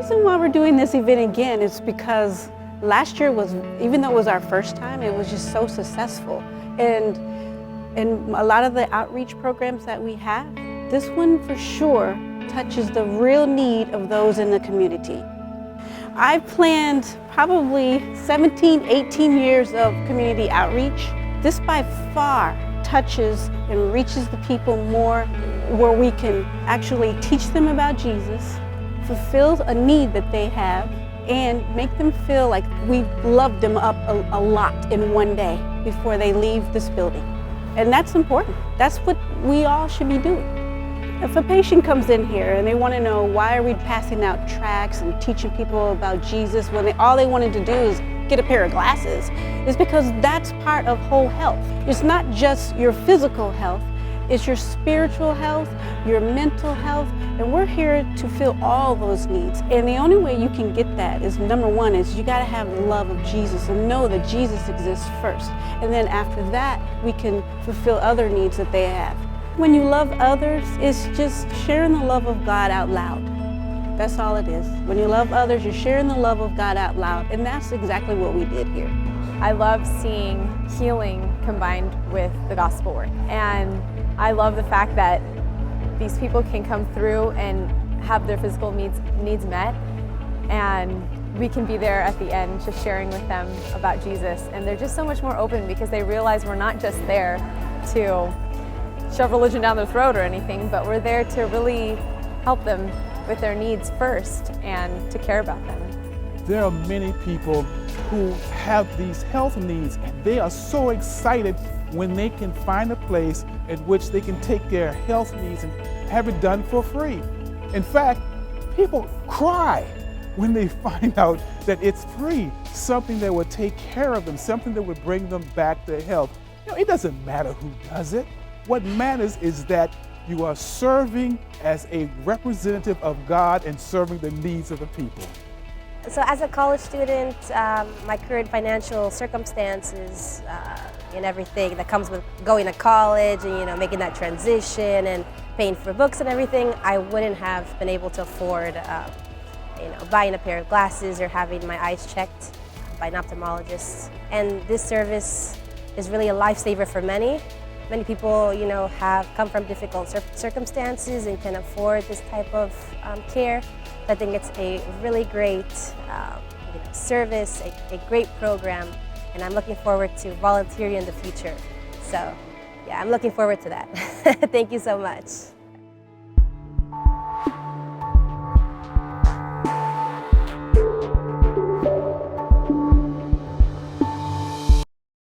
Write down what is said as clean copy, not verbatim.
reason why we're doing this event again is because last year was, even though it was our first time, it was just so successful. And a lot of the outreach programs that we have, this one for sure touches the real need of those in the community. I've planned probably 17, 18 years of community outreach. This by far touches and reaches the people more, where we can actually teach them about Jesus, fulfill a need that they have, and make them feel like we've loved them up a lot in one day before they leave this building. And that's important. That's what we all should be doing. If a patient comes in here and they want to know why are we passing out tracts and teaching people about Jesus when all they wanted to do is get a pair of glasses, it's because that's part of whole health. It's not just your physical health, it's your spiritual health, your mental health, and we're here to fill all those needs. And the only way you can get that is, number one, is you gotta have the love of Jesus and know that Jesus exists first. And then after that, we can fulfill other needs that they have. When you love others, it's just sharing the love of God out loud. That's all it is. When you love others, you're sharing the love of God out loud, and that's exactly what we did here. I love seeing healing combined with the gospel work, and I love the fact that these people can come through and have their physical needs met, and we can be there at the end just sharing with them about Jesus, and they're just so much more open because they realize we're not just there to shove religion down their throat or anything, but we're there to really help them with their needs first and to care about them. There are many people who have these health needs, and they are so excited when they can find a place in which they can take their health needs and have it done for free. In fact, people cry when they find out that it's free, something that would take care of them, something that would bring them back to health. You know, it doesn't matter who does it. What matters is that you are serving as a representative of God and serving the needs of the people. So as a college student, my current financial circumstances and everything that comes with going to college and making that transition and paying for books and everything, I wouldn't have been able to afford buying a pair of glasses or having my eyes checked by an ophthalmologist. And this service is really a lifesaver for many. Many people, have come from difficult circumstances and can afford this type of care. I think it's a really great service, a great program, and I'm looking forward to volunteering in the future. So, yeah, I'm looking forward to that. Thank you so much.